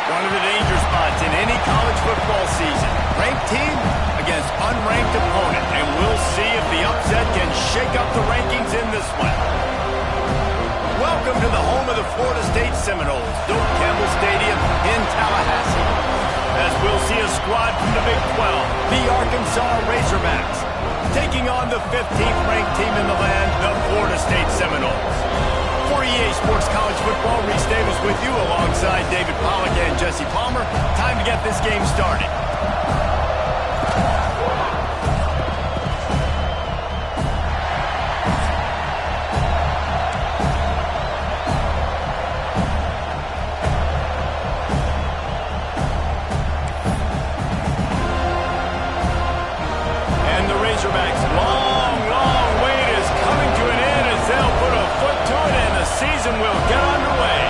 One of the danger spots in any college football season. Ranked team against unranked opponent. And we'll see if the upset can shake up the rankings in this one. Welcome to the home of the Florida State Seminoles, Doak Campbell Stadium in Tallahassee. As we'll see a squad from the Big 12, the Arkansas Razorbacks, taking on the 15th ranked team in the land, the Florida State Seminoles. For EA Sports College Football, Reese Davis with you alongside David Pollack and Jesse Palmer. Time to get this game started. And the Razorbacks' long wait is coming to an end as they'll put a foot to it and the season will get underway.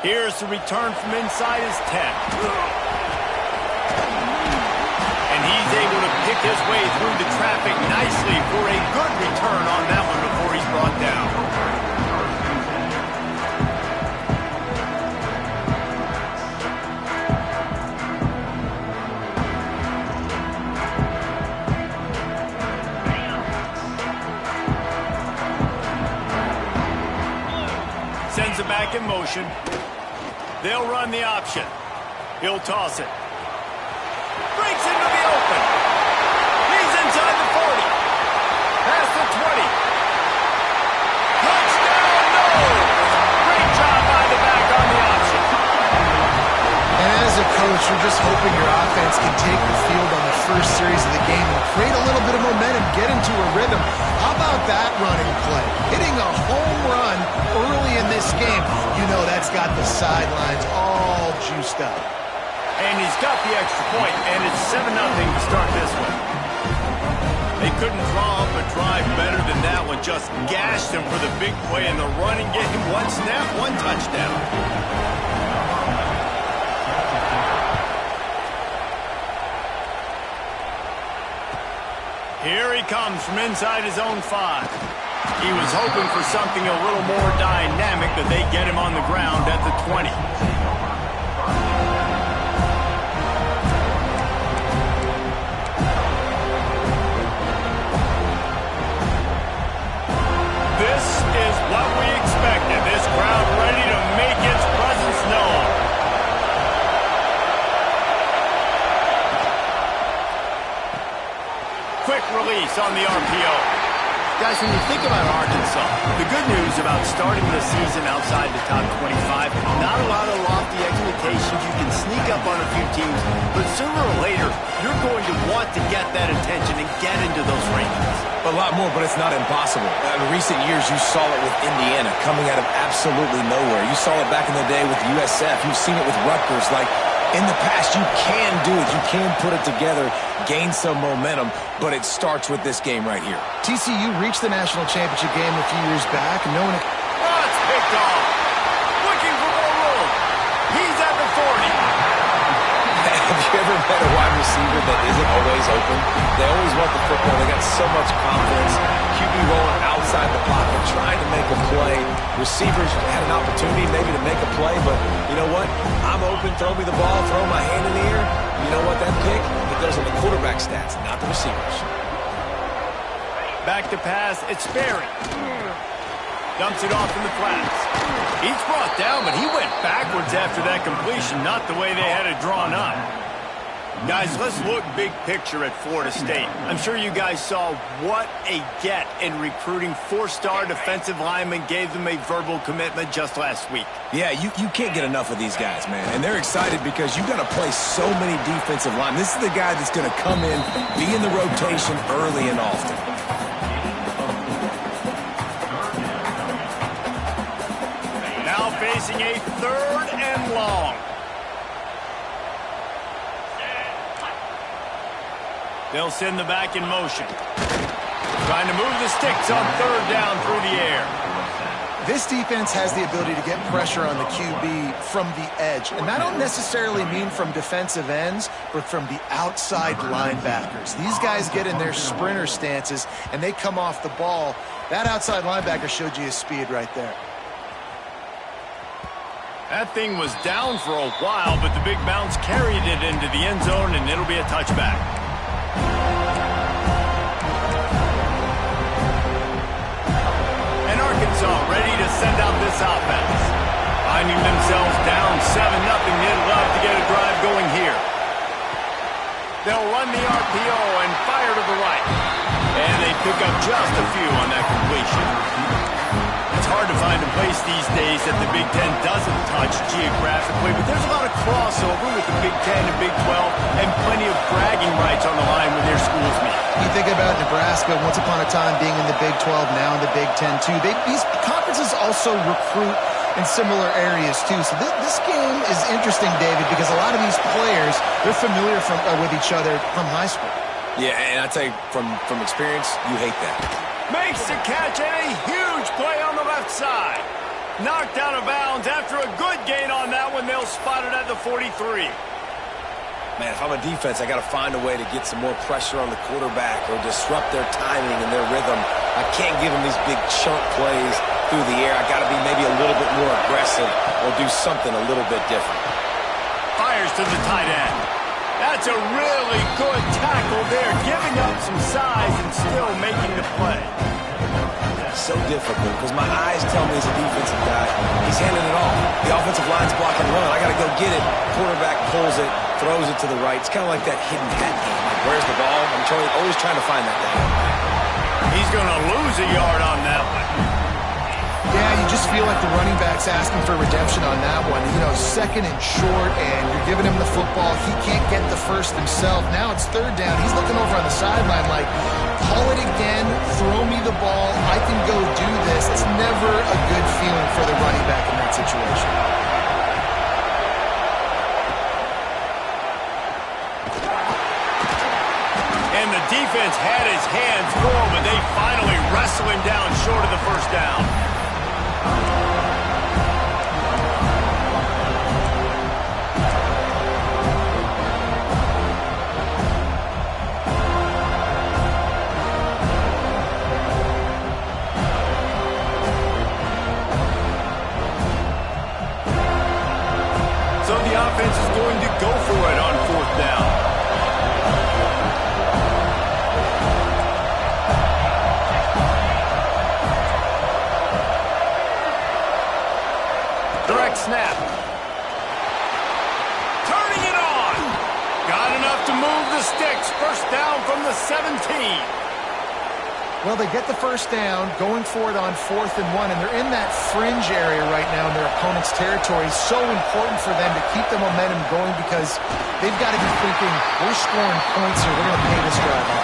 Here's the return from inside his 10. And he's able to pick his way through the traffic nicely for a good return on that one before he's brought down. Sends it back in motion. They'll run the option. He'll toss it. Breaks into the open. He's inside the 40. Past the 20. Touchdown, no! Great job by the back on the option. And as a coach, you're just hoping your offense can take the field on the first series of the game and create a little bit of momentum, get into a rhythm. How about that running play? Hitting a home run early in this game. You know that's got the sidelines all juiced up. And he's got the extra point, and it's 7-0 to start this one. They couldn't draw up a drive better than that one. Just gashed him for the big play in the running game. One snap, one touchdown. Here he comes from inside his own 5. He was hoping for something a little more dynamic, but they get him on the ground at the 20. This is what we expected. This crowd ready to make its presence known. Quick release on the RPO. Guys, when you think about Arkansas, the good news about starting the season outside the top 25, not a lot of lofty expectations. You can sneak up on a few teams, but sooner or later, you're going to want to get that attention and get into those rankings. A lot more, but it's not impossible. In recent years, you saw it with Indiana coming out of absolutely nowhere. You saw it back in the day with USF. You've seen it with Rutgers. Like, In the past, you can do it. You can put it together, gain some momentum, but it starts with this game right here. TCU reached the national championship game a few years back, and no one... That's picked off. Looking for more room. He's at the 40. Have you ever met a wide receiver that isn't always open? They always want the football. They got so much confidence. QB rolling outside the pocket, trying to make a play. Receivers had an opportunity maybe to make a play, but you know what? I'm open, throw me the ball, throw my hand in the air. You know what? That pick, it goes in the quarterback stats, not the receivers. Back to pass, it's Sperry. Dumps it off in the flats. He's brought down, but he went backwards after that completion, not the way they had it drawn up. Guys, let's look big picture at Florida State. I'm sure you guys saw what a get in recruiting. 4-star defensive linemen gave them a verbal commitment just last week. Yeah, you can't get enough of these guys, man. And they're excited because you've got to play so many defensive linemen. This is the guy that's going to come in, be in the rotation early and often. Facing a 3rd and long. They'll send the back in motion. Trying to move the sticks on 3rd down through the air. This defense has the ability to get pressure on the QB from the edge. And that don't necessarily mean from defensive ends, but from the outside linebackers. These guys get in their sprinter stances, and they come off the ball. That outside linebacker showed you his speed right there. That thing was down for a while, but the big bounce carried it into the end zone, and it'll be a touchback. And Arkansas ready to send out this offense. Finding themselves down 7-0, they'd love to get a drive going here. They'll run the RPO and fire to the right. And they pick up just a few on that completion. It's hard to find a place these days that the Big Ten doesn't touch geographically, but there's a lot of crossover with the Big Ten and Big 12 and plenty of bragging rights on the line when their schools meet. You think about Nebraska, once upon a time being in the Big 12, now in the Big 10 too. These conferences also recruit in similar areas too. So this game is interesting, David, because a lot of these players, they're familiar with each other from high school. Yeah, and I tell you, from experience, you hate that. Makes the catch and a huge play on the left side. Knocked out of bounds after a good gain on that one. They'll spot it at the 43. Man, if I'm a defense, I got to find a way to get some more pressure on the quarterback or disrupt their timing and their rhythm. I can't give them these big chunk plays through the air. I got to be maybe a little bit more aggressive or do something a little bit different. Fires to the tight end. That's a really good tackle there, giving up some size and still making the play. That's so difficult because my eyes tell me as a defensive guy, he's handing it off. The offensive line's blocking run. I got to go get it. Quarterback pulls it, throws it to the right. It's kind of like that hidden hat game. Like, where's the ball? I'm always trying to find that guy. He's going to lose a yard on that one. Yeah, you just feel like the running back's asking for redemption on that one. You know, 2nd and short, and you're giving him the football. He can't get the first himself. Now it's 3rd down. He's looking over on the sideline like, call it again, throw me the ball, I can go do this. It's never a good feeling for the running back in that situation. And the defense had his hands full, but they finally wrestle him down short of the 1st down. So the offense is going to go for it on 4th down. Direct snap. Turning it on. Got enough to move the sticks. 1st down from the 17. Well, they get the first down, going for it on 4th and 1, and they're in that fringe area right now in their opponent's territory. So important for them to keep the momentum going because they've got to be thinking, we're scoring points here. We're going to pay this drive off.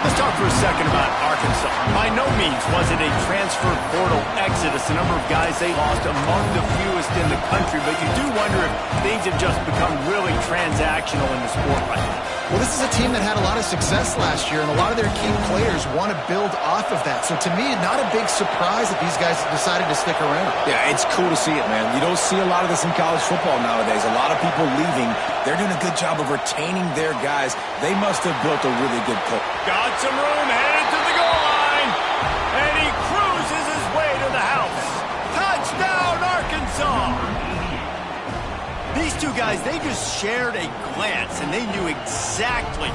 Let's talk for a second about Arkansas. By no means was it a transfer portal exodus. The number of guys they lost among the fewest in the country, but you do wonder if things have just become really transactional in the sport right now. Well, this is a team that had a lot of success last year, and a lot of their key players want to build off of that. So to me, not a big surprise that these guys decided to stick around. Yeah, it's cool to see it, man. You don't see a lot of this in college football nowadays. A lot of people leaving. They're doing a good job of retaining their guys. They must have built a really good culture. Got some room, headed to the goal line, and he cruises his way to the house. Touchdown, Arkansas! These two guys, they just shared a glance, and they knew exactly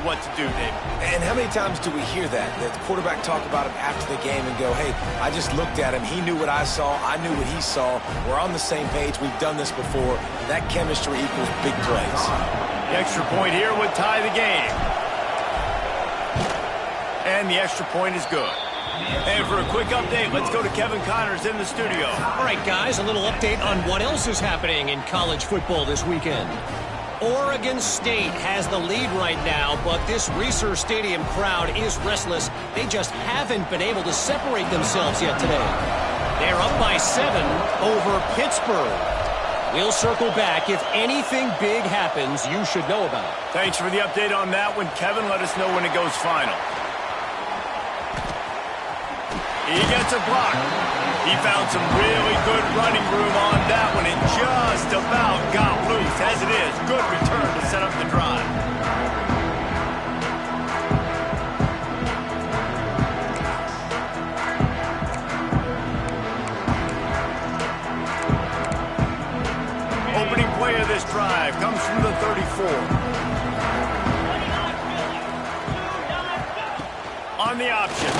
what to do, Dave. And how many times do we hear that? The quarterback talk about him after the game and go, hey, I just looked at him. He knew what I saw. I knew what he saw. We're on the same page. We've done this before. That chemistry equals big plays. The extra point here would tie the game. And the extra point is good. And for a quick update, let's go to Kevin Connors in the studio. All right, guys, a little update on what else is happening in college football this weekend. Oregon State has the lead right now, but this Reser Stadium crowd is restless. They just haven't been able to separate themselves yet today. They're up by 7 over Pittsburgh. We'll circle back. If anything big happens, you should know about it. Thanks for the update on that one, Kevin. Let us know when it goes final. He gets a block. He found some really good running room on that one and just about got loose. As it is, good return to set up the drive. Opening play of this drive comes from the 34. On the option.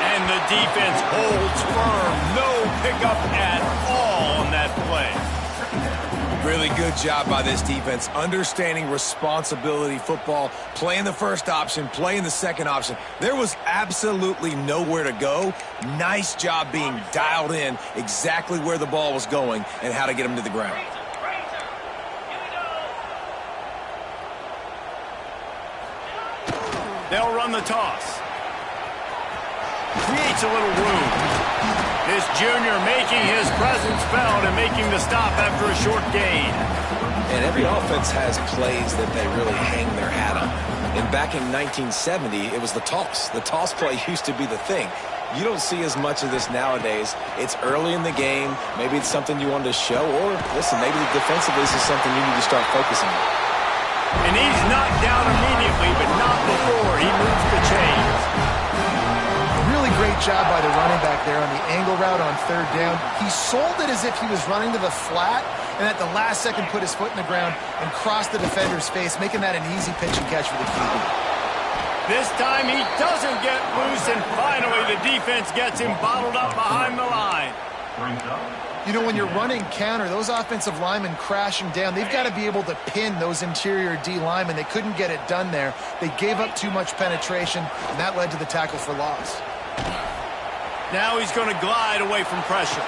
And the defense holds firm. No pickup at all on that play. Really good job by this defense, understanding responsibility football, playing the first option, playing the second option. There was absolutely nowhere to go. Nice job being dialed in exactly where the ball was going and how to get him to the ground. They'll run the toss. Creates a little room. This junior making his presence felt and making the stop after a short gain. And every offense has plays that they really hang their hat on. And back in 1970, it was the toss. The toss play used to be the thing. You don't see as much of this nowadays. It's early in the game. Maybe it's something you wanted to show. Or, listen, maybe defensively this is something you need to start focusing on. And he's knocked down immediately, but not before he moves the chains. Really great job by the running back there on the angle route on 3rd down. He sold it as if he was running to the flat, and at the last second put his foot in the ground and crossed the defender's face, making that an easy pitch and catch for the QB. This time he doesn't get loose, and finally the defense gets him bottled up behind the line. You know, when you're running counter, those offensive linemen crashing down, they've got to be able to pin those interior D linemen. They couldn't get it done there. They gave up too much penetration, and that led to the tackle for loss. Now he's going to glide away from pressure.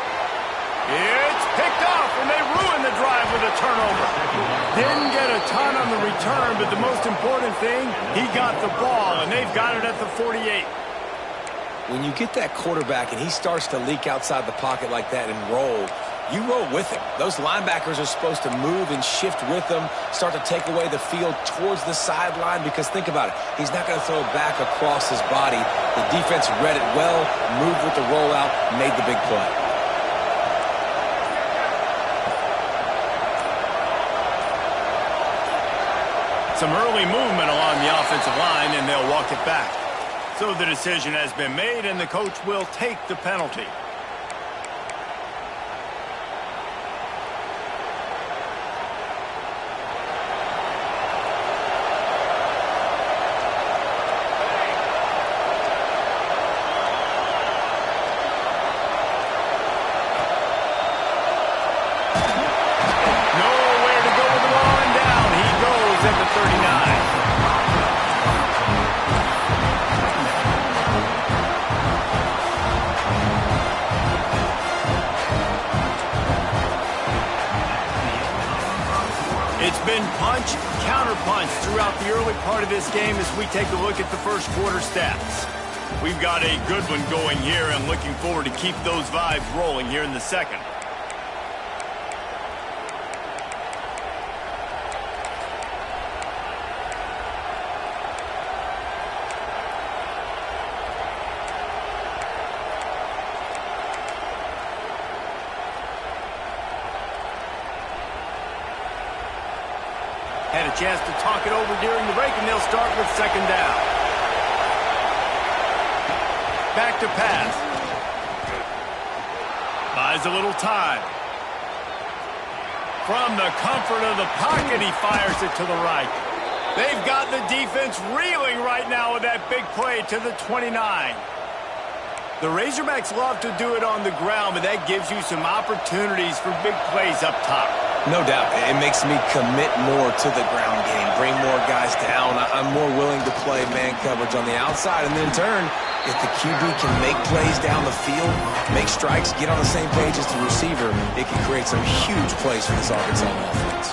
It's picked off, and they ruin the drive with a turnover. Didn't get a ton on the return, but the most important thing, he got the ball, and they've got it at the 48. When you get that quarterback and he starts to leak outside the pocket like that and roll, you roll with him. Those linebackers are supposed to move and shift with him, start to take away the field towards the sideline, because think about it. He's not going to throw it back across his body. The defense read it well, moved with the rollout, made the big play. Some early movement along the offensive line, and they'll walk it back. So the decision has been made, and the coach will take the penalty. Nowhere to go with the ball and down. He goes at the 39. punch, counter punch throughout the early part of this game as we take a look at the first quarter stats. We've got a good one going here and looking forward to keep those vibes rolling here in the second. Had a chance to talk it over during the break, and they'll start with second down. Back to pass. Buys a little time. From the comfort of the pocket, he fires it to the right. They've got the defense reeling right now with that big play to the 29. The Razorbacks love to do it on the ground, but that gives you some opportunities for big plays up top. No doubt. It makes me commit more to the ground game, bring more guys down. I'm more willing to play man coverage on the outside, and then in turn, if the QB can make plays down the field, make strikes, get on the same page as the receiver, it can create some huge plays for this Arkansas offense.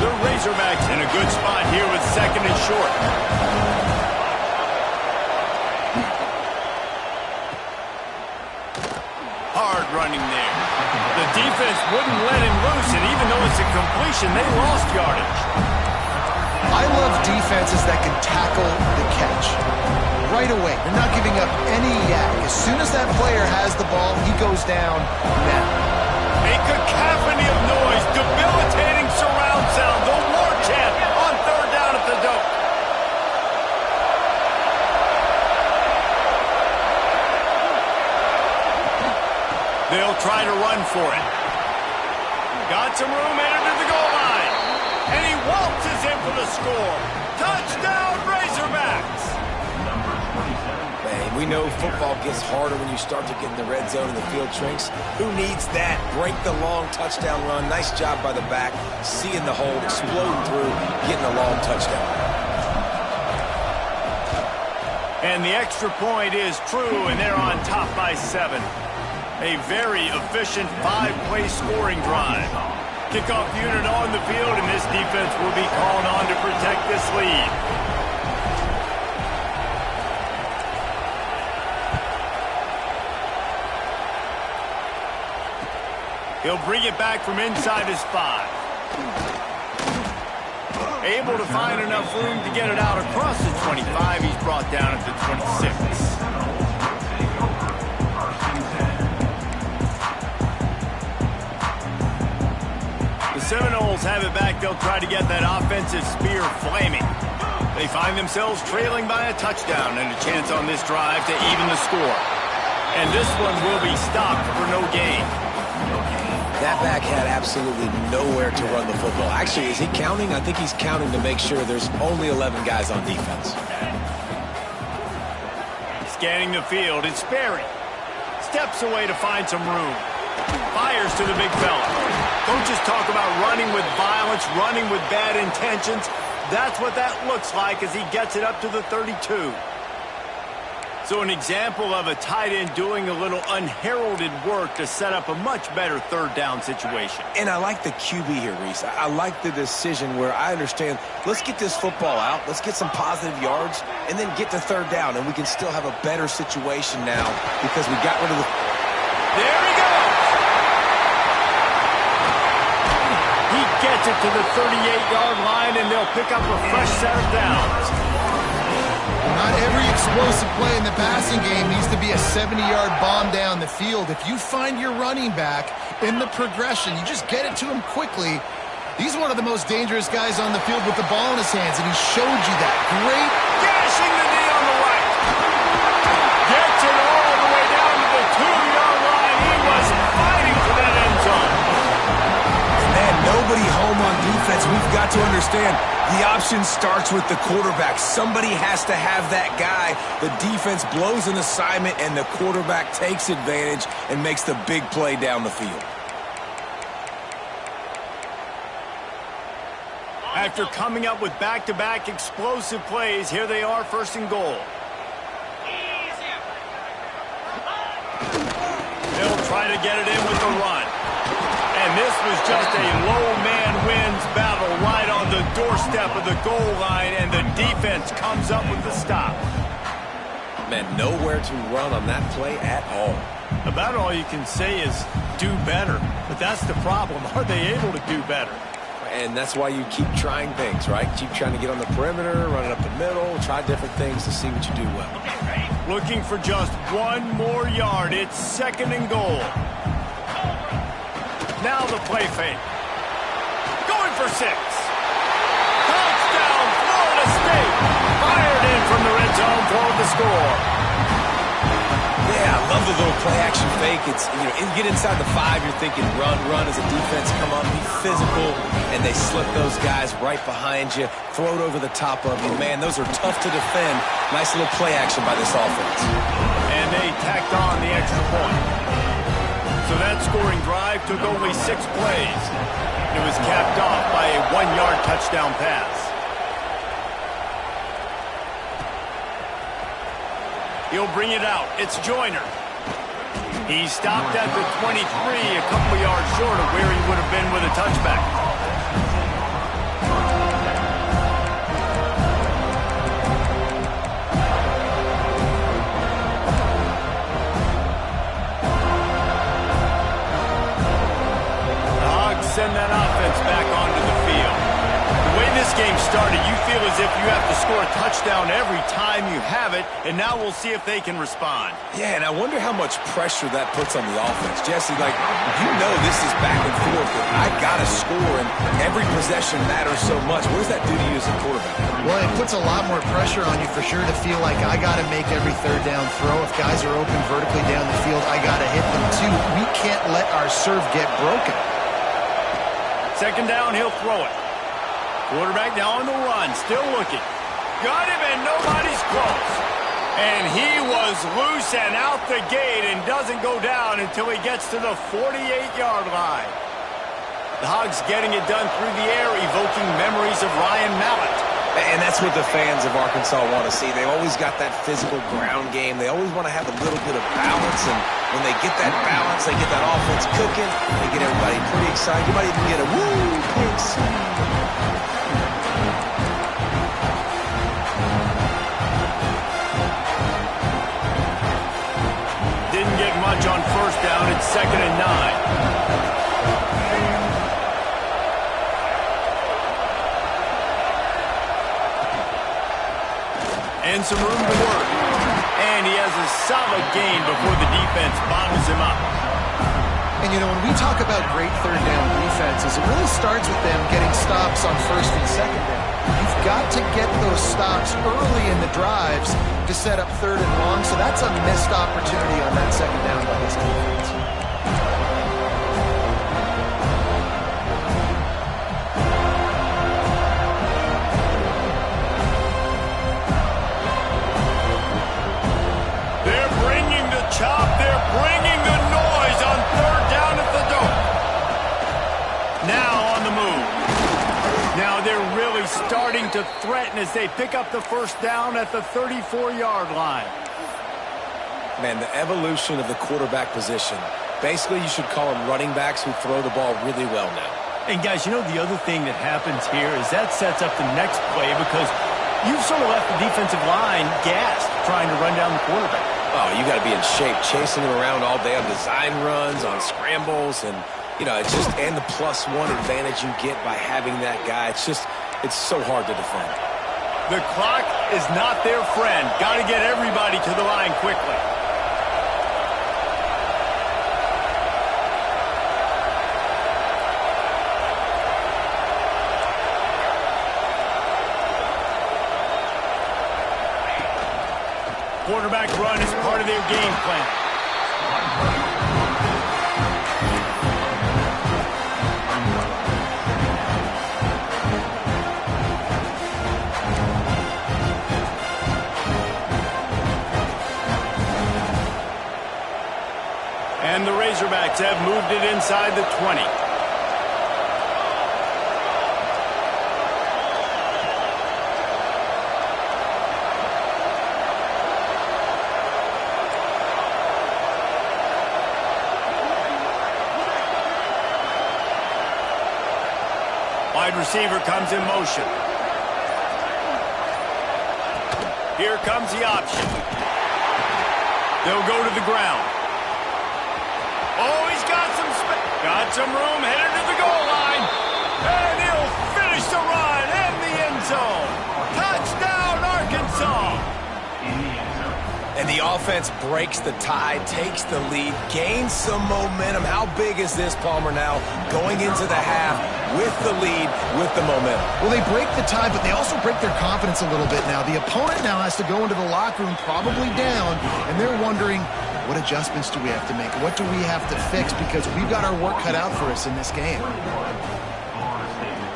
The Razorbacks in a good spot here with second and short. Hard running there. The defense wouldn't let him loose, and even though it's a completion, they lost yardage. I love defenses that can tackle the catch right away. They're not giving up any yak. As soon as that player has the ball, he goes down now. A cacophony of noise, debilitating surround sound, the war chant on third down at the dope. They'll try to run for it. Got some room, headed to the goal line. And he waltzes in for the score. Touchdown, Razorbacks! Man, we know football gets harder when you start to get in the red zone and the field shrinks. Who needs that? Break the long touchdown run. Nice job by the back. Seeing the hole, exploding through, getting a long touchdown. And the extra point is true, and they're on top by 7. A very efficient 5-play scoring drive. Kickoff unit on the field, and this defense will be called on to protect this lead. He'll bring it back from inside his 5. Able to find enough room to get it out across the 25. He's brought down at the 26. Seminoles have it back. They'll try to get that offensive spear flaming. They find themselves trailing by a touchdown and a chance on this drive to even the score. And this one will be stopped for no gain. That back had absolutely nowhere to run the football. Actually, is he counting? I think he's counting to make sure there's only 11 guys on defense. Scanning the field, it's Sperry. Steps away to find some room. Fires to the big fella. Coaches talk about running with violence, running with bad intentions. That's what that looks like as he gets it up to the 32. So an example of a tight end doing a little unheralded work to set up a much better third down situation. And I like the QB here, Reese. I like the decision where I understand, let's get this football out, let's get some positive yards, and then get to third down, and we can still have a better situation now because we got rid of the... There he goes! He gets it to the 38-yard line, and they'll pick up a fresh set of downs. Not every explosive play in the passing game needs to be a 70-yard bomb down the field. If you find your running back in the progression, you just get it to him quickly. He's one of the most dangerous guys on the field with the ball in his hands, and he showed you that. Great. Dashing the knee on the right. Gets it all the way down to the 2-yard line. He was fighting for that end zone. Man, nobody home on defense. We've got to understand the option starts with the quarterback. Somebody has to have that guy. The defense blows an assignment, and the quarterback takes advantage and makes the big play down the field. After coming up with back-to-back explosive plays, here they are, first and goal. They'll try to get it in with the run. And this was just a low man win doorstep of the goal line, and the defense comes up with the stop. Man, nowhere to run on that play at all. About all you can say is do better. But that's the problem. Are they able to do better? And that's why you keep trying things, right? Keep trying to get on the perimeter, run it up the middle, try different things to see what you do well. Looking for just one more yard. It's 2nd and goal. Now the play fake. Going for 6. Touchdown, Florida State. Fired in from the red zone for the score. Yeah, I love the little play-action fake. It's, you get inside the 5, you're thinking run as a defense, come up, be physical, and they slip those guys right behind you, throw it over the top of you. Man, those are tough to defend. Nice little play action by this offense. And they tacked on the extra point. So that scoring drive took only 6 plays. It was capped off by a 1-yard touchdown pass. He'll bring it out. It's Joyner. He stopped at the 23, a couple yards short of where he would have been with a touchback. The Hogs send that offense back onto the field. The way this game started, you feel as if you have to score a touchdown every time you have it, and now we'll see if they can respond. Yeah, and I wonder how much pressure that puts on the offense. Jesse, this is back and forth, and I got to score, and every possession matters so much. What does that do to you as a quarterback? Well, it puts a lot more pressure on you for sure to feel like I got to make every 3rd down throw. If guys are open vertically down the field, I got to hit them too. We can't let our serve get broken. 2nd down, he'll throw it. Quarterback now on the run, still looking. Got him, and nobody's close. And he was loose and out the gate and doesn't go down until he gets to the 48-yard line. The Hogs getting it done through the air, evoking memories of Ryan Mallett. And that's what the fans of Arkansas want to see. They always got that physical ground game. They always want to have a little bit of balance, and when they get that balance, they get that offense cooking, they get everybody pretty excited. You might even get a woo, picks. Didn't get much on 1st down. It's 2nd and 9. And some room to work. And he has a solid gain before the defense bottoms him up. And, when we talk about great 3rd down defenses, it really starts with them getting stops on 1st and 2nd down. You've got to get those stops early in the drives to set up 3rd and long, so that's a missed opportunity on that 2nd down by this defense. They're bringing the noise on 3rd down at the Dome. Now on the move. Now they're really starting to threaten as they pick up the 1st down at the 34-yard line. Man, the evolution of the quarterback position. Basically, you should call them running backs who throw the ball really well now. And guys, the other thing that happens here is that sets up the next play because you've sort of left the defensive line gassed trying to run down the quarterback. Oh, you got to be in shape, chasing him around all day on design runs, on scrambles, and, it's just, and the +1 advantage you get by having that guy. It's so hard to defend. The clock is not their friend. Got to get everybody to the line quickly. Quarterback run is part of their game plan. And the Razorbacks have moved it inside the 20. Wide receiver comes in motion. Here comes the option. They'll go to the ground. Oh, he's got some room, headed to the goal line. And he'll finish the run in the end zone. Touchdown, Arkansas. And the offense breaks the tie, takes the lead, gains some momentum. How big is this, Palmer, now going into the half with the lead, with the momentum? Well, they break the tie, but they also break their confidence a little bit now. The opponent now has to go into the locker room probably down, and they're wondering, what adjustments do we have to make? What do we have to fix? Because we've got our work cut out for us in this game.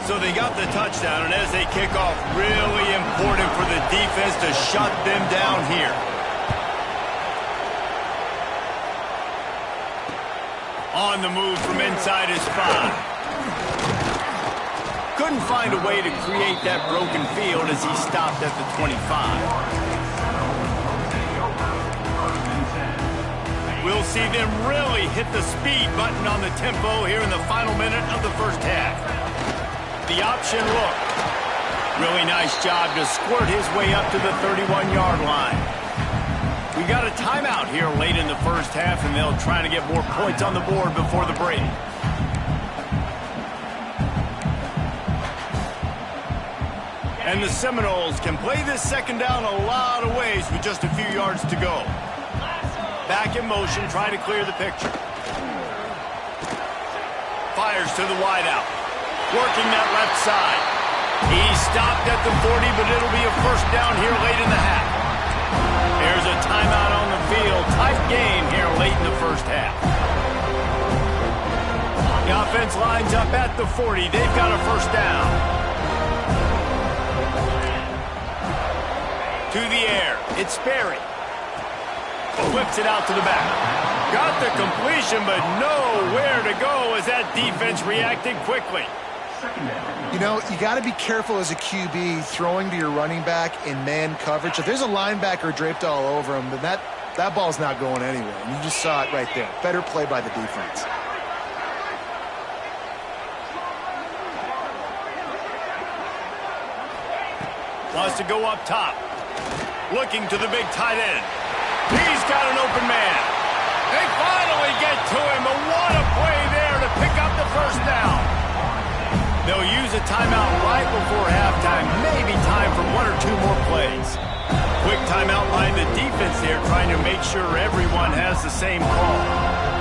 So they got the touchdown, and as they kick off, really important for the defense to shut them down here. On the move from inside his 5. Couldn't find a way to create that broken field as he stopped at the 25. We'll see them really hit the speed button on the tempo here in the final minute of the first half. The option look. Really nice job to squirt his way up to the 31-yard line. We got a timeout here late in the first half, and they'll try to get more points on the board before the break. And the Seminoles can play this second down a lot of ways with just a few yards to go. Back in motion, try to clear the picture. Fires to the wideout. Working that left side. He stopped at the 40, but it'll be a first down here late in the half. There's a timeout on the field. Tight game here late in the first half. The offense lines up at the 40. They've got a first down. To the air. It's Sperry. Whips it out to the back. Got the completion, but nowhere to go as that defense reacted quickly. You know, you got to be careful as a QB throwing to your running back in man coverage. If there's a linebacker draped all over him, then that ball's not going anywhere. And you just saw it right there. Better play by the defense. Wants to go up top. Looking to the big tight end. He's got an open man. They finally get to him, but what a play there to pick up the first down. They'll use a timeout right before halftime. Maybe time for one or two more plays. Quick timeout by the defense here, trying to make sure everyone has the same call.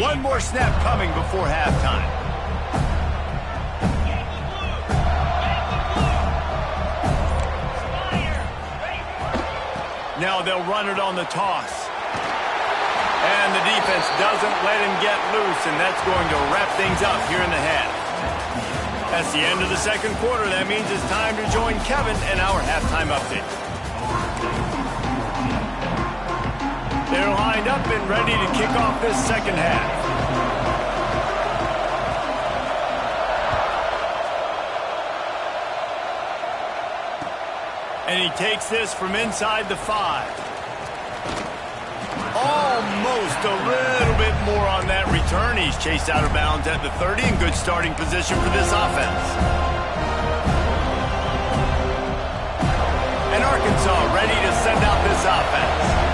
One more snap coming before halftime. Now they'll run it on the toss. And the defense doesn't let him get loose, and that's going to wrap things up here in the half. That's the end of the second quarter. That means it's time to join Kevin and our halftime update. They're lined up and ready to kick off this second half. And he takes this from inside the 5. Almost a little bit more on that return. He's chased out of bounds at the 30 in good starting position for this offense. And Arkansas ready to send out this offense.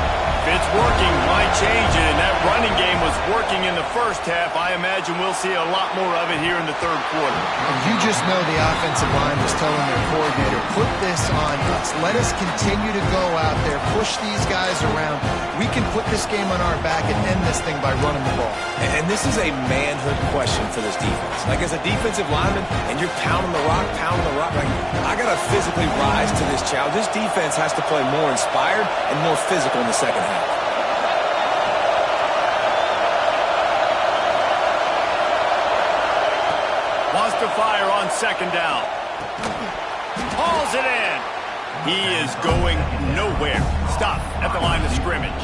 If it's working, why change it? And that running game was working in the first half. I imagine we'll see a lot more of it here in the third quarter. And you just know the offensive line was telling their coordinator, put this on us. Let us continue to go out there, push these guys around. We can put this game on our back and end this thing by running the ball. And this is a manhood question for this defense. Like, as a defensive lineman, and you're pounding the rock, like, I got to physically rise to this challenge. This defense has to play more inspired and more physical in the second half. Wants to fire on second down. Hauls it in. He is going nowhere. Stop at the line of scrimmage.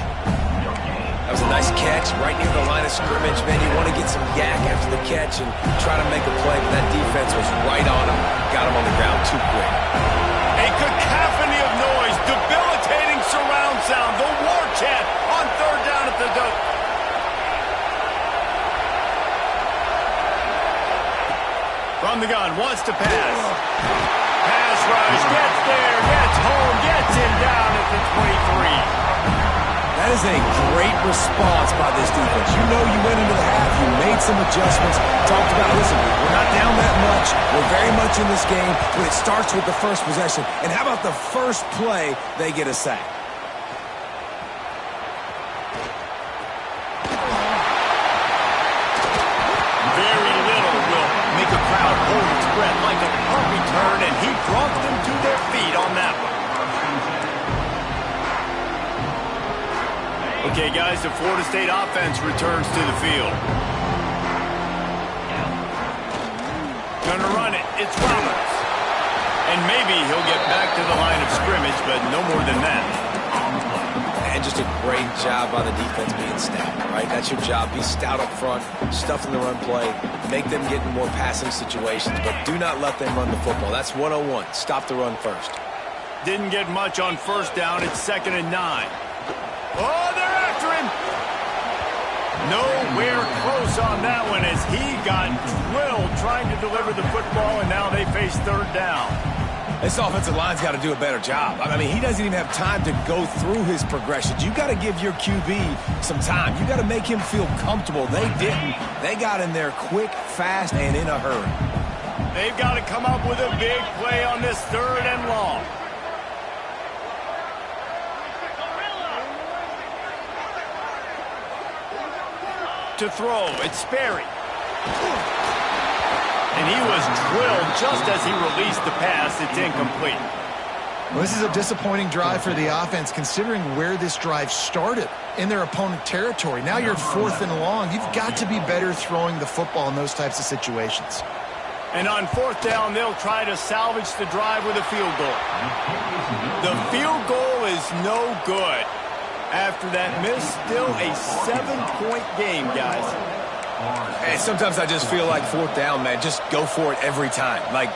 That was a nice catch right near the line of scrimmage. Man, you want to get some yak after the catch and try to make a play, but that defense was right on him. Got him on the ground too quick. A cacophony of noise, debilitating surround sound, the war chant on third down at the dope. From the gun, wants to pass. Pass rush, gets there, gets home, gets him down at the 23. That is a great response by this defense. You know you went into the half, you made some adjustments, talked about, listen, we're not down that much, we're very much in this game, but it starts with the first possession. And how about the first play, they get a sack? Very little will make a crowd hold its breath like a punt return, and he brought them to their feet on that one. Okay, guys, the Florida State offense returns to the field. Gonna run it. It's Roberts. And maybe he'll get back to the line of scrimmage, but no more than that. And just a great job by the defense being stout, right? That's your job. Be stout up front, stuff in the run play, make them get in more passing situations, but do not let them run the football. That's 101. Stop the run first. Didn't get much on first down. It's 2nd and 9. Oh, they're after him. Nowhere close on that one as he got drilled trying to deliver the football, and now they face third down. This offensive line's got to do a better job. I mean, he doesn't even have time to go through his progressions. You got to give your QB some time. You got to make him feel comfortable. They didn't. They got in there quick, fast, and in a hurry. They've got to come up with a big play on this 3rd and long. To throw, it's Sperry. And he was drilled just as he released the pass. It's incomplete. Well, this is a disappointing drive for the offense considering where this drive started in their opponent territory. Now you're 4th and long. You've got to be better throwing the football in those types of situations. And on 4th down, they'll try to salvage the drive with a field goal. The field goal is no good. After that miss, still a 7-point game, guys. And sometimes I just feel like 4th down, man, just go for it every time. Like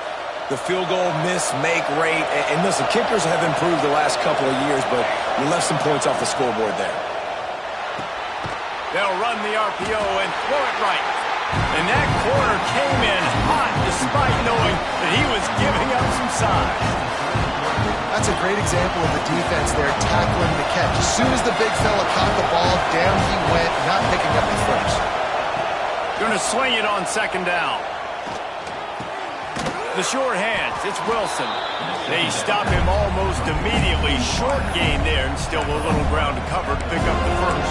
the field goal miss, make rate. And listen, kickers have improved the last couple of years, but you left some points off the scoreboard there. They'll run the RPO and throw it right. And that corner came in hot despite knowing that he was giving up some size. That's a great example of the defense there tackling the catch. As soon as the big fella caught the ball, down he went, not picking up the first. Going to swing it on 2nd down. The short hands, it's Wilson. They stop him almost immediately. Short gain there, and still a little ground to cover to pick up the first.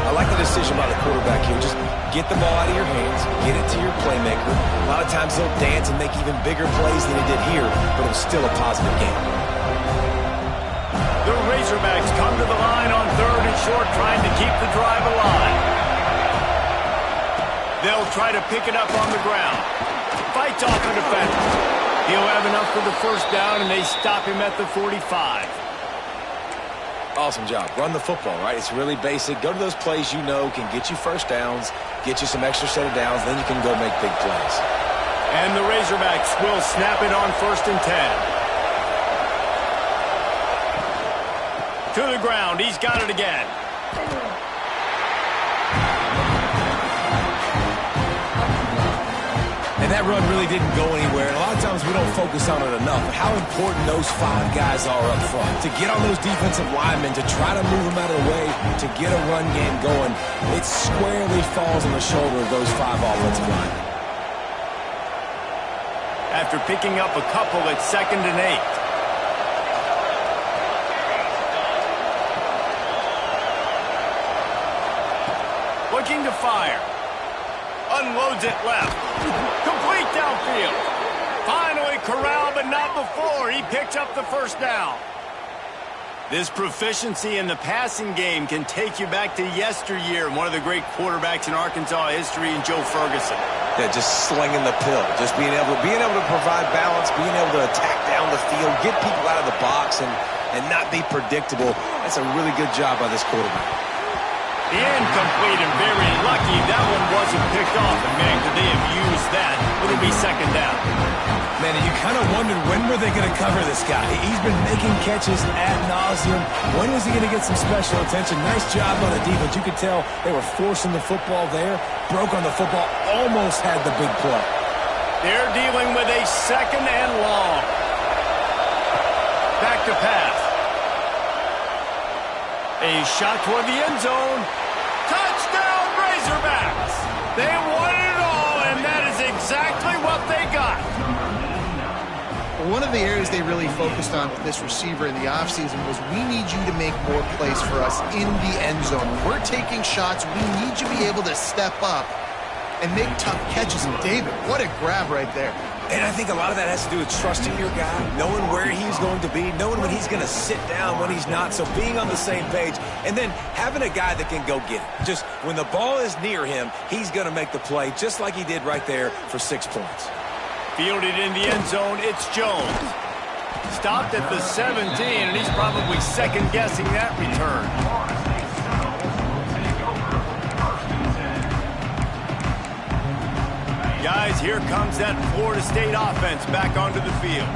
I like the decision by the quarterback here. Just get the ball out of your hands, get it to your playmaker. A lot of times they'll dance and make even bigger plays than he did here, but it was still a positive game. The Razorbacks come to the line on 3rd and short, trying to keep the drive alive. They'll try to pick it up on the ground. Fights off the defender. He'll have enough for the first down, and they stop him at the 45. Awesome job. Run the football, right? It's really basic. Go to those plays you know can get you first downs, get you some extra set of downs, then you can go make big plays. And the Razorbacks will snap it on 1st and 10. To the ground. He's got it again. And that run really didn't go anywhere. And a lot of times we don't focus on it enough. How important those 5 guys are up front. To get on those defensive linemen, to try to move them out of the way, to get a run game going, it squarely falls on the shoulder of those 5 offensive linemen. After picking up a couple, it's 2nd and 8. Looking to fire. Unloads it left. Complete downfield. Finally corralled, but not before. He picked up the first down. This proficiency in the passing game can take you back to yesteryear. One of the great quarterbacks in Arkansas history, in Joe Ferguson. Yeah, just slinging the pill. Just being able to provide balance, being able to attack down the field, get people out of the box, and not be predictable. That's a really good job by this quarterback. The incomplete, and very lucky that one wasn't picked off. And man, could they have used that? It'll be second down. Man, you kind of wondered when were they going to cover this guy. He's been making catches ad nauseum. When was he going to get some special attention? Nice job on the defense. You could tell they were forcing the football there. Broke on the football, almost had the big play. They're dealing with a second and long. Back to pass. A shot toward the end zone. Touchdown, Razorbacks! They won it all, and that is exactly what they got. One of the areas they really focused on with this receiver in the offseason was we need you to make more plays for us in the end zone. We're taking shots. We need you to be able to step up and make tough catches. And David, what a grab right there. And I think a lot of that has to do with trusting your guy, knowing where he's going to be, knowing when he's going to sit down, when he's not, so being on the same page, and then having a guy that can go get it. Just when the ball is near him, he's going to make the play, just like he did right there for 6 points. Fielded in the end zone, it's Jones. Stopped at the 17, and he's probably second-guessing that return. Guys, here comes that Florida State offense back onto the field.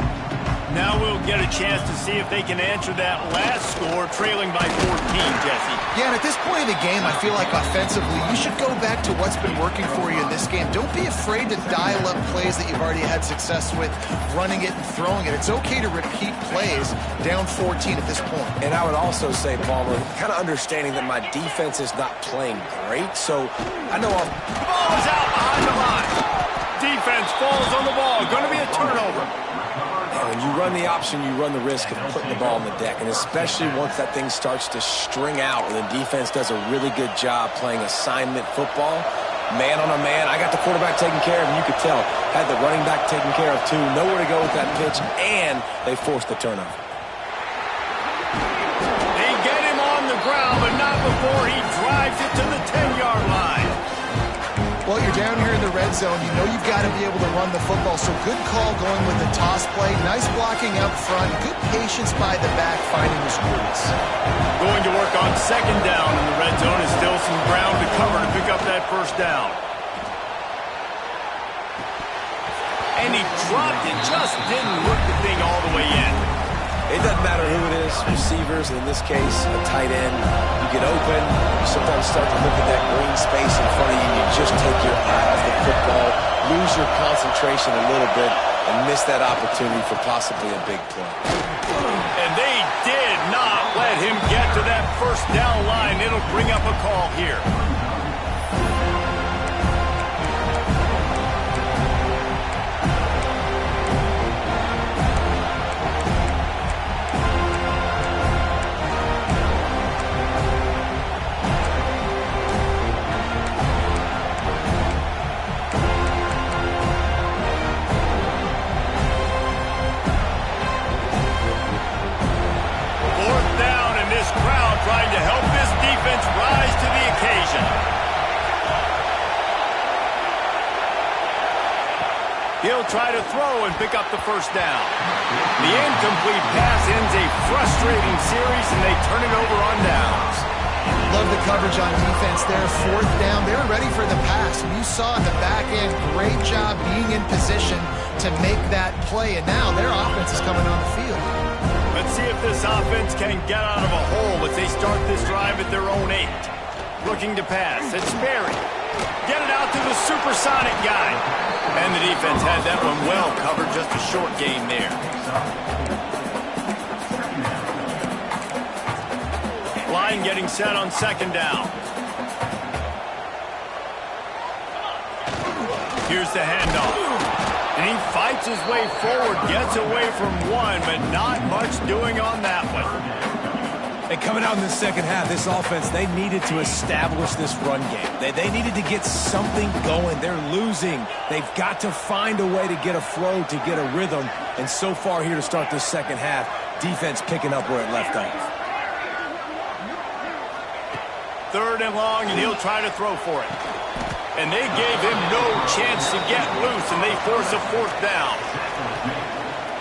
Now we'll get a chance to see if they can answer that last score, trailing by 14, Jesse. Yeah, and at this point in the game, I feel like offensively, you should go back to what's been working for you in this game. Don't be afraid to dial up plays that you've already had success with, running it and throwing it. It's okay to repeat plays down 14 at this point. And I would also say, Palmer, kind of understanding that my defense is not playing great, so I know The ball is out behind the line. Defense falls on the ball. Going to be a turnover. when you run the option, you run the risk of putting the ball on the deck, and especially once that thing starts to string out and the defense does a really good job playing assignment football, man on a man. I got the quarterback taken care of, and you could tell, had the running back taken care of too. Nowhere to go with that pitch, and they forced the turnover. They get him on the ground, but not before he drives it to the 10-yard line. Well, you're down here in the red zone. You know you've got to be able to run the football, so good call going with the toss play. Nice blocking up front. Good patience by the back, finding the screens. Going to work on second down in the red zone. Is still some ground to cover to pick up that first down. And he dropped it. Just didn't hook the thing all the way in. It doesn't matter who it is, receivers, in this case, a tight end. You get open, you sometimes start to look at that green space in front of you, and you just take your eye off the football, lose your concentration a little bit, and miss that opportunity for possibly a big play. And they did not let him get to that first down line. It'll bring up a call here. Trying to help this defense rise to the occasion. He'll try to throw and pick up the first down. The incomplete pass ends a frustrating series, and they turn it over on downs. Love the coverage on defense there. Fourth down. They were ready for the pass. And you saw at the back end, great job being in position to make that play. And now their offense is coming on the field. Let's see if this offense can get out of a hole as they start this drive at their own 8. Looking to pass. It's Berry. Get it out to the supersonic guy. And the defense had that one well covered. Just a short gain there. Line getting set on second down. Here's the handoff. And he fights his way forward, gets away from one, but not much doing on that one. And coming out in the second half, this offense, they needed to establish this run game. They needed to get something going. They're losing. They've got to find a way to get a flow, to get a rhythm. And so far here to start this second half, defense picking up where it left off. Third and long, and he'll try to throw for it. And they gave him no chance to get loose, and they force a fourth down.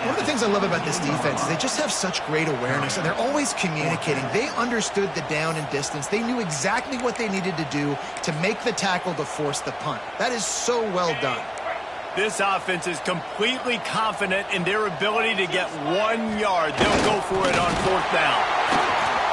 One of of the things I love about this defense is they just have such great awareness, and they're always communicating. They understood the down and distance. They knew exactly what they needed to do to make the tackle to force the punt. That is so well done. This offense is completely confident in their ability to get 1 yard. They'll go for it on 4th down.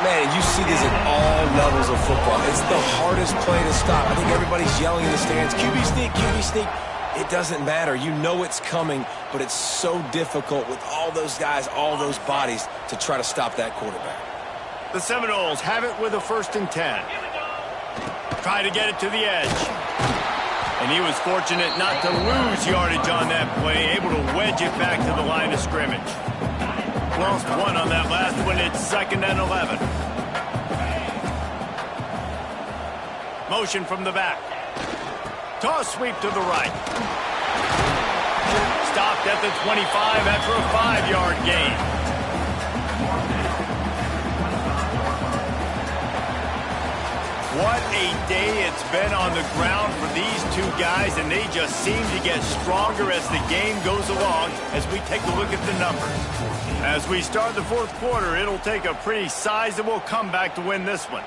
Man, you see this at all levels of football. It's the hardest play to stop. I think everybody's yelling in the stands, QB sneak, QB sneak. It doesn't matter. You know it's coming, but it's so difficult with all those guys, all those bodies to try to stop that quarterback. The Seminoles have it with a 1st and 10. Try to get it to the edge. And he was fortunate not to lose yardage on that play, able to wedge it back to the line of scrimmage. Lost 1 on that last one. It's 2nd and 11. Motion from the back. Toss sweep to the right. Stopped at the 25 after a 5-yard gain. What a day it's been on the ground for these two guys, and they just seem to get stronger as the game goes along as we take a look at the numbers. As we start the 4th quarter, it'll take a pretty sizable comeback to win this one.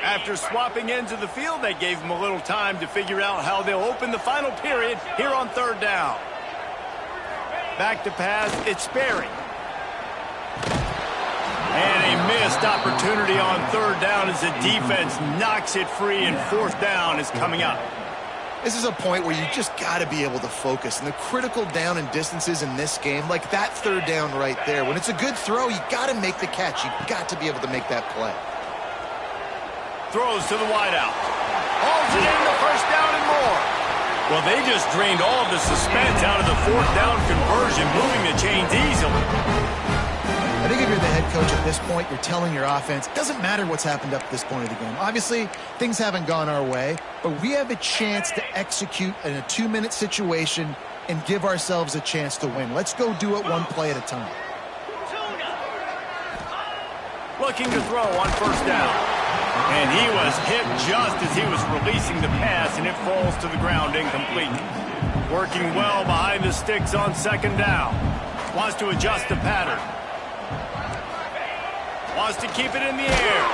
After swapping ends of the field, they gave them a little time to figure out how they'll open the final period here on 3rd down. Back to pass, it's Sperry. And a missed opportunity on 3rd down as the defense knocks it free, and 4th down is coming up. This is a point where you just got to be able to focus. And the critical down and distances in this game, like that 3rd down right there, when it's a good throw, you got to make the catch. You got to be able to make that play. Throws to the wideout. Hauls it in, the 1st down and more. Well, they just drained all of the suspense out of the 4th down conversion, moving the chains easily. I think if you're the head coach at this point, you're telling your offense, it doesn't matter what's happened up to this point of the game. Obviously, things haven't gone our way, but we have a chance to execute in a 2-minute situation and give ourselves a chance to win. Let's go do it one play at a time. Looking to throw on 1st down. And he was hit just as he was releasing the pass, and it falls to the ground incomplete. Working well behind the sticks on 2nd down. Wants to adjust the pattern. Wants to keep it in the air.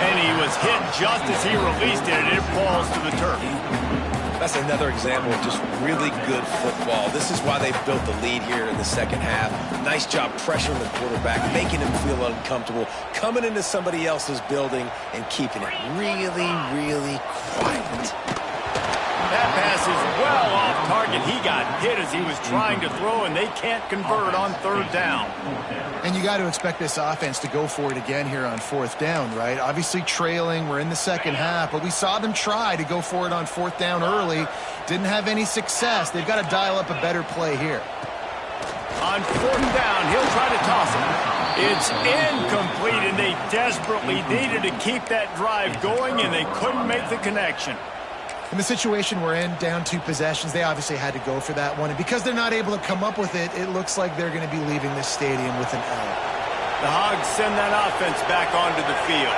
And he was hit just as he released it, and it falls to the turf. That's another example of just really good football. This is why they built the lead here in the 2nd half. Nice job pressuring the quarterback, making him feel uncomfortable, coming into somebody else's building and keeping it really, really quiet. That pass is well off target. He got hit as he was trying to throw, and they can't convert on 3rd down. And you got to expect this offense to go for it again here on 4th down, right? Obviously trailing, we're in the 2nd half, but we saw them try to go for it on 4th down early. Didn't have any success. They've got to dial up a better play here. On 4th down, he'll try to toss it. It's incomplete, and they desperately needed to keep that drive going, and they couldn't make the connection. In the situation we're in, down 2 possessions, they obviously had to go for that one. And because they're not able to come up with it, it looks like they're going to be leaving this stadium with an L. The Hogs send that offense back onto the field.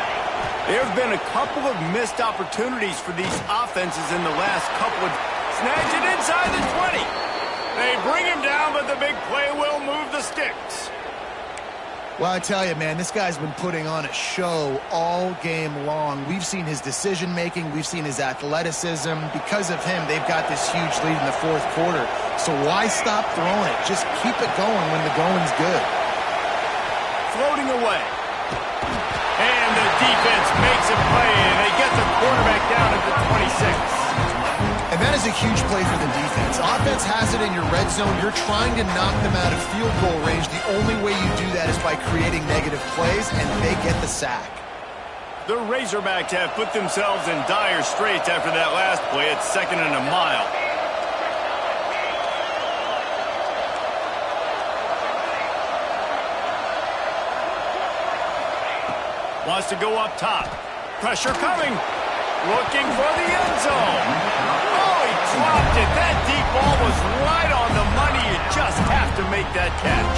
There have been a couple of missed opportunities for these offenses in the last couple of... Snags it inside the 20. They bring him down, but the big play will move the sticks. Well, I tell you, man, this guy's been putting on a show all game long. We've seen his decision-making. We've seen his athleticism. Because of him, they've got this huge lead in the 4th quarter. So why stop throwing it? Just keep it going when the going's good. Floating away. And the defense makes a play, and they get the quarterback down at the 26. And that is a huge play for the defense. Offense has it in your red zone. You're trying to knock them out of field goal range. The only way you do that is by creating negative plays, and they get the sack. The Razorbacks have put themselves in dire straits after that last play. It's 2nd and a mile. Wants to go up top. Pressure coming. Looking for the end zone. Oh, he dropped it. That deep ball was right on the money. You just have to make that catch.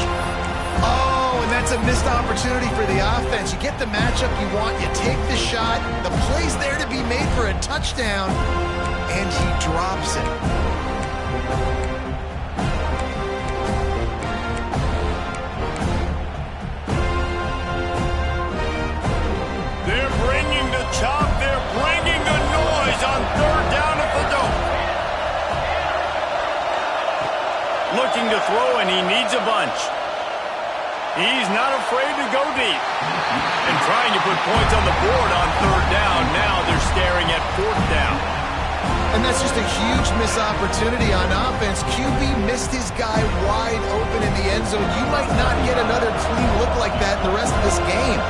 Oh, and that's a missed opportunity for the offense. You get the matchup you want, you take the shot, the play's there to be made for a touchdown, and he drops it. They're bringing the chop, they're bringing the noise on third down at the dome. Looking to throw, and he needs a bunch. He's not afraid to go deep. And trying to put points on the board on third down. Now they're staring at fourth down. And that's just a huge missed opportunity on offense. QB missed his guy wide open in the end zone. You might not get another clean look like that in the rest of this game.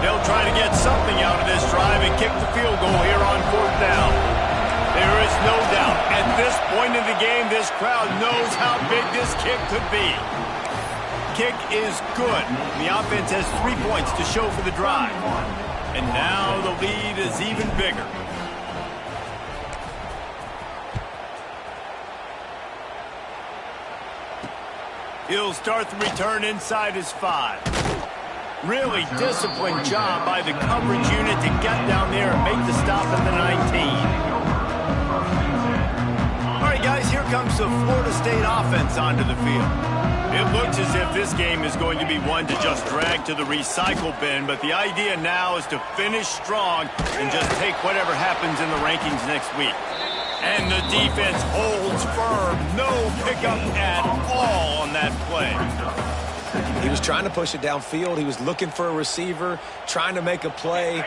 They'll try to get something out of this drive and kick the field goal here on fourth down. There is no doubt. At this point in the game, this crowd knows how big this kick could be. Kick is good. The offense has 3 points to show for the drive. And now the lead is even bigger. He'll start the return inside his 5. Really disciplined job by the coverage unit to get down there and make the stop at the 19. All right, guys, here comes the Florida State offense onto the field. It looks as if this game is going to be one to just drag to the recycle bin, but the idea now is to finish strong and just take whatever happens in the rankings next week. And the defense holds firm. No pickup at all on that play. He was trying to push it downfield. He was looking for a receiver, trying to make a play.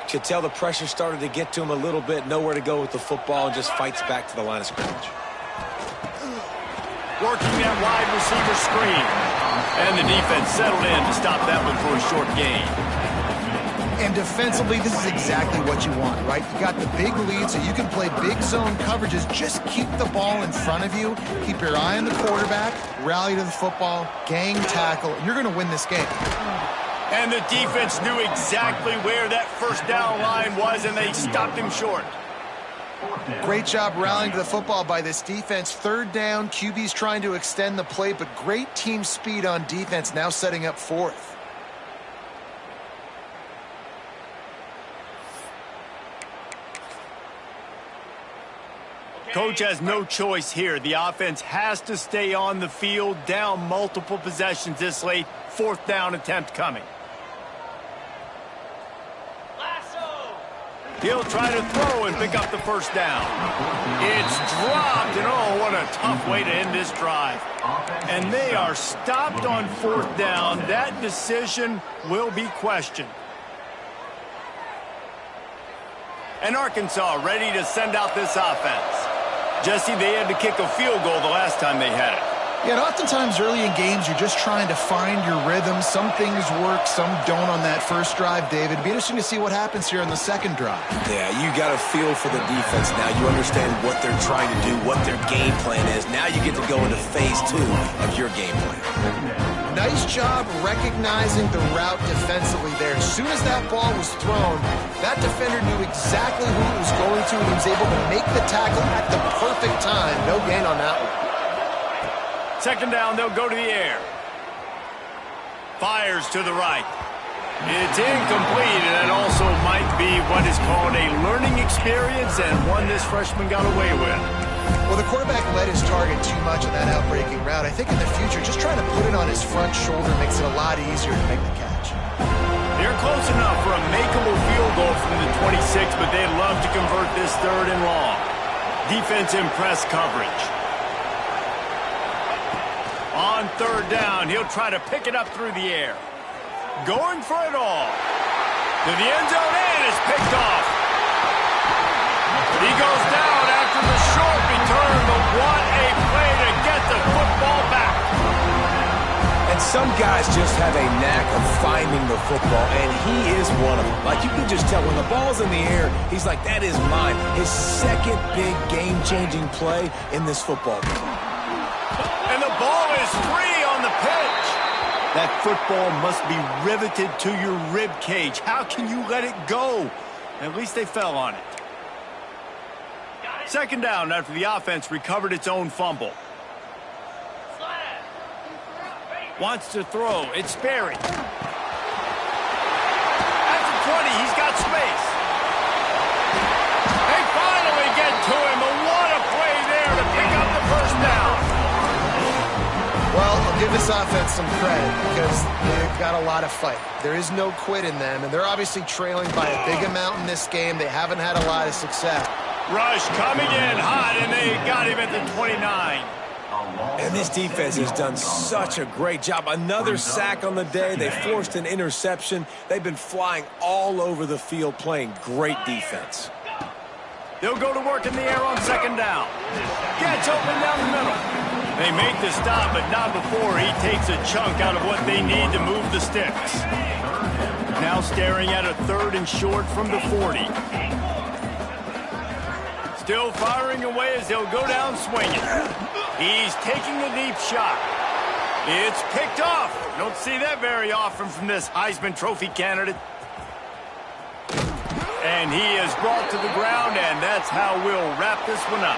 Could tell the pressure started to get to him a little bit. Nowhere to go with the football, and just fights back to the line of scrimmage. Working that wide receiver screen. And the defense settled in to stop that one for a short gain. And defensively, this is exactly what you want, right? You got the big lead, so you can play big zone coverages. Just keep the ball in front of you. Keep your eye on the quarterback. Rally to the football. Gang tackle. You're going to win this game. And the defense knew exactly where that first down line was, and they stopped him short. Great job rallying to the football by this defense. Third down, QB's trying to extend the play, but great team speed on defense, now setting up fourth. Coach has no choice here. The offense has to stay on the field, down multiple possessions this late. Fourth down attempt coming. He'll try to throw and pick up the first down. It's dropped, and oh, what a tough way to end this drive. And they are stopped on fourth down. That decision will be questioned. And Arkansas ready to send out this offense. Jesse, they had to kick a field goal the last time they had it. Yeah, and oftentimes early in games, you're just trying to find your rhythm. Some things work, some don't on that first drive, David. It'd be interesting to see what happens here on the second drive. Yeah, you got a feel for the defense now. You understand what they're trying to do, what their game plan is. Now you get to go into phase 2 of your game plan. Nice job recognizing the route defensively there. As soon as that ball was thrown, that defender knew exactly who it was going to, and he was able to make the tackle at the perfect time. No gain on that one. Second down, they'll go to the air. Fires to the right. It's incomplete, and that also might be what is called a learning experience, and one this freshman got away with. Well, the quarterback led his target too much on that outbreaking route. I think in the future, just trying to put it on his front shoulder makes it a lot easier to make the catch. They're close enough for a makeable field goal from the 26, but they'd love to convert this third and long. Defense in press coverage. On third down, he'll try to pick it up through the air. Going for it all. To the end zone, and it's picked off. He goes down after the short return, but what a play to get the football back. And some guys just have a knack of finding the football, and he is one of them. Like, you can just tell when the ball's in the air, he's like, that is mine. His second big game-changing play in this football game. And the ball is free on the pitch. That football must be riveted to your rib cage. How can you let it go? At least they fell on it. Second down after the offense recovered its own fumble. Wants to throw. It's Sperry. At the 20, he's got space. They finally get to him, but what a play there to pick up the first down. Well, I'll give this offense some credit because they've got a lot of fight. There is no quit in them, and they're obviously trailing by a big amount in this game. They haven't had a lot of success. Rush coming in hot, and they got him at the 29. And this defense has done such a great job. Another sack on the day. They forced an interception. They've been flying all over the field playing great defense. They'll go to work in the air on second down. Gets open down the middle. They make the stop, but not before he takes a chunk out of what they need to move the sticks. Now staring at a 3rd and short from the 40. Still firing away as they'll go down swinging. He's taking a deep shot. It's picked off. Don't see that very often from this Heisman Trophy candidate. And he is brought to the ground, and that's how we'll wrap this one up.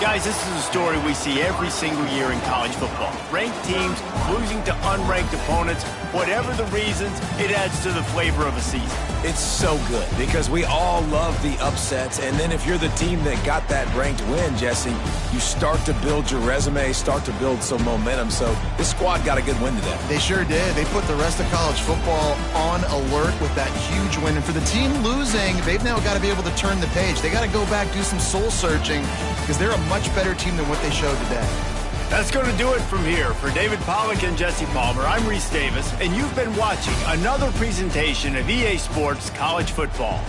Guys, this is a story we see every single year in college football. Ranked teams losing to unranked opponents. Whatever the reasons, it adds to the flavor of a season. It's so good because we all love the upsets, and then if you're the team that got that ranked win, Jesse, you start to build your resume, start to build some momentum. So this squad got a good win today. They sure did. They put the rest of college football on alert with that huge win. And for the team losing, they've now got to be able to turn the page. They got to go back, do some soul searching, because they're a much better team than what they showed today. That's going to do it from here. For David Pollack and Jesse Palmer, I'm Reese Davis, and you've been watching another presentation of EA Sports College Football.